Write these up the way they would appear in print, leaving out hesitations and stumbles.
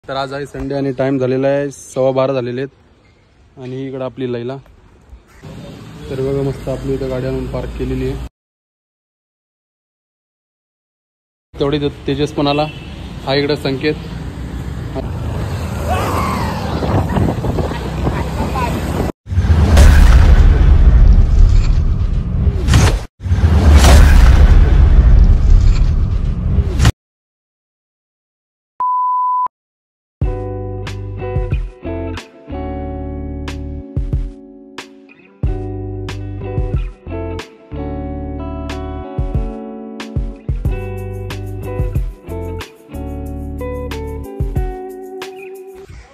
तर आज आहे संडे आणि टाइम झालेला आहे 12:15 झालेले आहेत आणि इकडे आपली लैला. तर बघा मस्त आपली इथं गाडी आणून पार्क केलेली आहे. तेवढी तेजस पण आला. हा इकडे संकेत.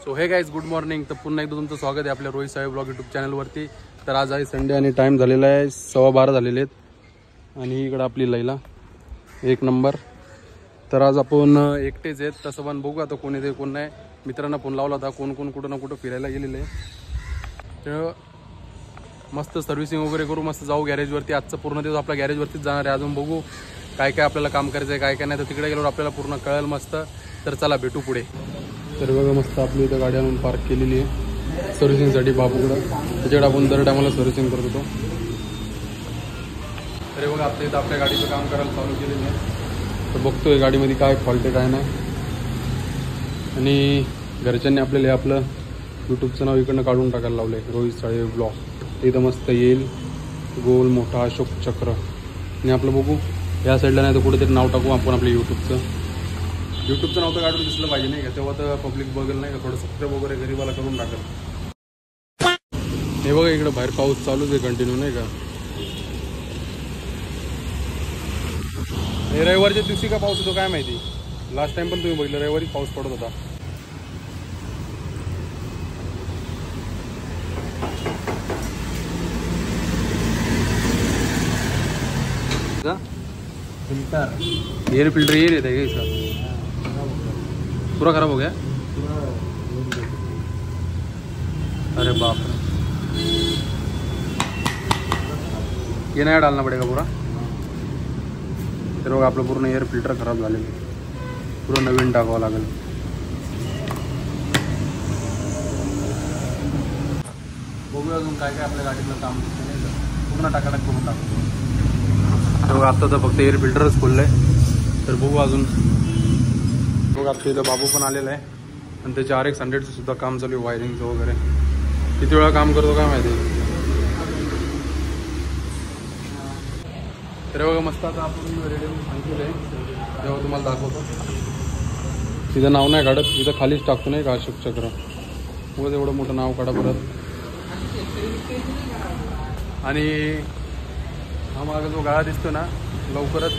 सो हे गाईज गुड मॉर्निंग. तर पुन्हा एकदा तुमचं स्वागत आहे आपल्या रोहित साहेब ब्लॉग यूट्यूब चॅनलवरती. तर आज आहे संडे आणि टाइम झालेला आहे 12:15 झालेले आहेत आणि इकडं आपली लैला एक नंबर. तर आज आपण एकटेच आहेत. तसं पण बघू आता कोण येते कोण नाही. मित्रांना फोन लावला होता, कोण कोण कुठं ना कुठं फिरायला गेलेले आहे. तर मस्त सर्व्हिसिंग वगैरे करू, मस्त जाऊ गॅरेजवरती. आजचं पूर्ण दिवस आपल्या गॅरेजवरतीच जाणार आहे. अजून बघू काय काय आपल्याला काम करायचं आहे, काय काय नाही. तर तिकडे गेल्यावर आपल्याला पूर्ण कळेल मस्त. तर चला भेटू पुढे. तर बघा मस्त आपली इथं गाडी आणून पार्क केलेली आहे सर्व्हिसिंगसाठी बापूकडं. त्याच्याकडे आपण दर टायमाला सर्व्हिसिंग करत होतो. तरी बघा आपल्या इथं आपल्या गाडीचं काम करायला चालू केलेलं आहे. तर बघतोय गाडीमध्ये काय फॉल्ट आहे काय नाही. आणि घरच्यांनी आपल्याला आपलं यूट्यूबचं नाव इकडनं काढून टाकायला लावलं आहे, रोहित साहेब ब्लॉग. ते इथं मस्त येईल गोल मोठा अशोक चक्र. आणि आपलं बघू या साईडला नाही तर कुठेतरी नाव टाकू आपण आपल्या यूट्यूबचं नाव तर काढून दिसलं पाहिजे नाही का. तेव्हा तर पब्लिक बघेल नाही का, थोडं सबस्क्राईब वगैरे गरीबाला करून टाकेल. हे बघा इकडं बाहेर पाऊस चालूच आहे कंटिन्यू नाही का. हे रविवारच्या दिवशी का पाऊस होतो काय माहिती. लास्ट टाइम पण तुम्ही बघितलं रविवारी पाऊस पडत होता. फिल्टर एयर फिल्टर ये रहता है क्या इसका? पूरा खराब हो गया. अरे बाप रे, ये नया डालना पड़ेगा पूरा. तर बघा आपलं पूर्ण एअर फिल्टर खराब झालेलं आहे. पूर्ण नवीन टाकावं लागेल. बघूया अजून काय काय आपल्या गाडीतलं काम पूर्ण टाकाटाक करून टाकतो. तर आता तर फक्त एअर फिल्टरच खोललं आहे. तर बघू अजून. बघा आपल्या इथं बाबू पण आलेला आहे आणि त्याचे RX 100चं सुद्धा काम चालू आहे, वायरिंगचं वगैरे. किती वेळा काम करतो काय माहिती. तर बघा मस्त आता आपण रेडी सांगितलेलं आहे, तेव्हा तुम्हाला दाखवतो. तिथं नाव नाही काढत, तिथं खालीच टाकतो नाही का अशोक चक्र. बघा एवढं मोठं नाव काढा परत. आणि हा मागं जो गाळा दिसतो ना, लवकरच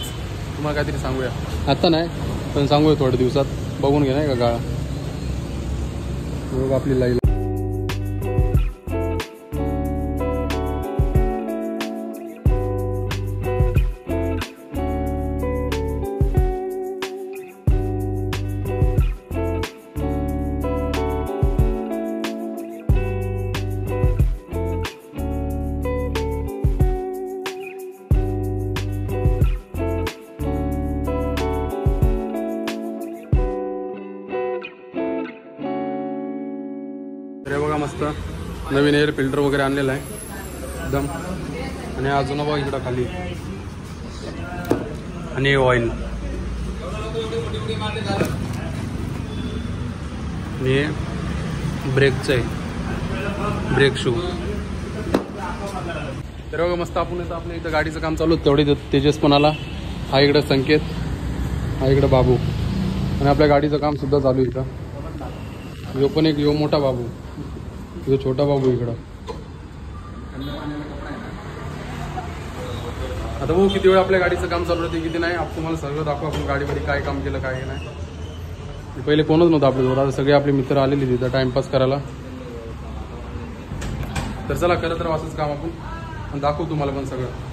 तुम्हाला काहीतरी सांगूया. आता नाही पण सांगूया थोड्या दिवसात. बघून घे नाही का गाळा. बघ आपली लाईला. तर बघा मस्त नवीन एअर फिल्टर वगैरे आणलेलं आहे एकदम. आणि अजून बघा इकडं खाली. आणि ऑइल हे ब्रेकचं आहे, ब्रेक शू. तर बघा मस्त आपण इथं आपल्या इथं गाडीचं काम चालू. तेवढे तेजस पण आला. हा इकडं संकेत, हा इकडं बाबू. आणि आपल्या गाडीचं काम सुद्धा चालू आहे इथं. यो पण एक यो मोठा बाबू, यो छोटा बाबू इकडं. आता बघू किती वेळ आपल्या गाडीचं काम चालू राहते किती नाही. आपण तुम्हाला सगळं दाखवू आपण गाडीमध्ये काय काम केलं काय नाही. पहिले कोणच नव्हतं आपल्याजवळ. आता सगळे आपले मित्र आलेले तिथं टाइमपास करायला. तर चला करत राहू असंच काम आपण, दाखवू तुम्हाला पण सगळं.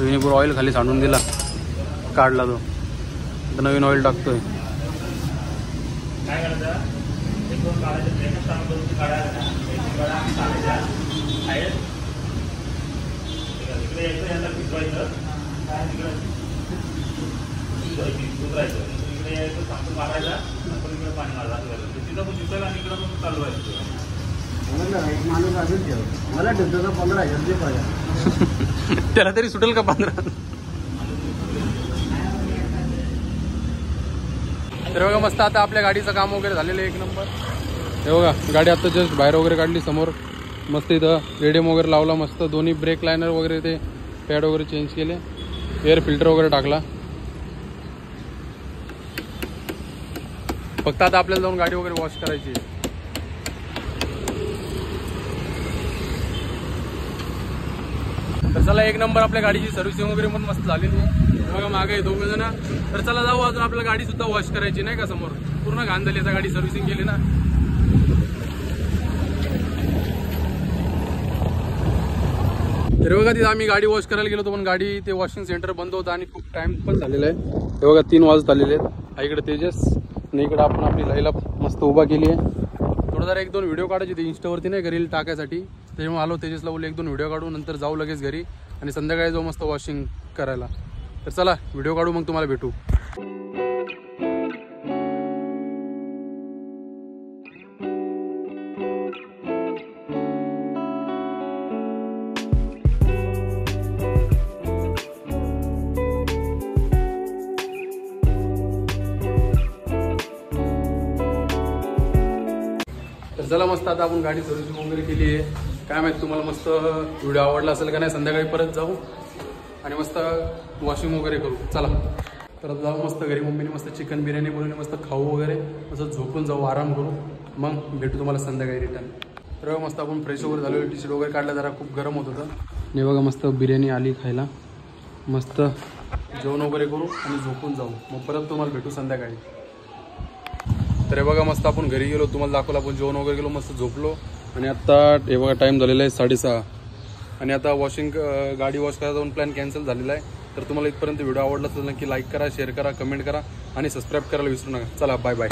विनिपूर ऑइल खाली सांडून दिला, काढला तो. आता नवीन ऑइल टाकतोय. मला ठेवतो 15,000 त्याला तरी सुटेल का 15? तर बघा मस्त आता आपल्या गाडीचं काम वगैरे झालेलं आहे एक नंबर. हे बघा गाडी आता जस्ट बाहेर वगैरे काढली समोर. मस्त इथं रेडियम वगैरे लावला, मस्त दोन्ही ब्रेक लायनर वगैरे ते पॅड वगैरे चेंज केले, एअर फिल्टर वगैरे टाकला. फक्त आता आपल्याला जाऊन गाडी वगैरे वॉश करायची. तर चला एक नंबर आपल्या गाडीची सर्व्हिसिंग वगैरे पण मस्त झालेली आहे. बघा मागे दोघं जण. तर चला जाऊ, अजून आपल्याला गाडी सुद्धा वॉश करायची नाही का. समोर पूर्ण घाण झाली, आता गाडी सर्व्हिसिंग केली ना. तर बघा तिथं आम्ही गाडी वॉश करायला गेलो होतो, पण गाडी ते वॉशिंग सेंटर बंद होतं आणि खूप टाइम पण झालेला आहे. हे बघा 3 वाजत आलेले आहेत. इकडे तेजस आणि इकडे आपण आपली लईला मस्त उभा केली आहे. थोडं जरा 1-2 व्हिडिओ काढायचे ते इंस्टावरती नाही, रील टाकायसाठी. त्याच्यामुळे आलो तेजसला बोलले 1-2 व्हिडिओ काढू, नंतर जाऊ लगेच घरी आणि संध्याकाळी जाऊ मस्त वॉशिंग करायला. तर चला व्हिडिओ काढू, मग तुम्हाला भेटू. तर चला मस्त आता आपण गाडी सर्व्हिसिंग वगैरे केली आहे. काय माहिती तुम्हाला मस्त व्हिडिओ आवडला असेल का नाही. संध्याकाळी परत जाऊ आणि मस्त वॉशिंग वगैरे करू. चला परत जाऊ मस्त घरी. मम्मीने मस्त चिकन बिर्याणी बनवली, मस्त खाऊ वगैरे, मस्त झोपून जाऊ, आराम करू. मग भेटू तुम्हाला संध्याकाळी रिटर्न. तर मस्त आपण फ्रेश वगैरे झालो, टी शर्ट वगैरे काढला, जरा खूप गरम होत होतं. आणि बघा मस्त बिर्याणी आली खायला. मस्त जेवण वगैरे करू आणि झोपून जाऊ. मग परत तुम्हाला भेटू संध्याकाळी. तर हे बघा मस्त आपण घरी गेलो, तुम्हाला दाखवलं. आपण जेवण वगैरे गेलो, मस्त झोपलो. आणि आता हे बघा टाईम झालेला आहे 6:30. आणि आता वॉशिंग गाडी वॉश करायचा जाऊन प्लॅन कॅन्सल झालेला आहे. तर तुम्हाला इथपर्यंत व्हिडिओ आवडला असेल नक्की लाईक करा, शेअर करा, कमेंट करा आणि सबस्क्राईब करायला विसरू नका. चला बाय बाय.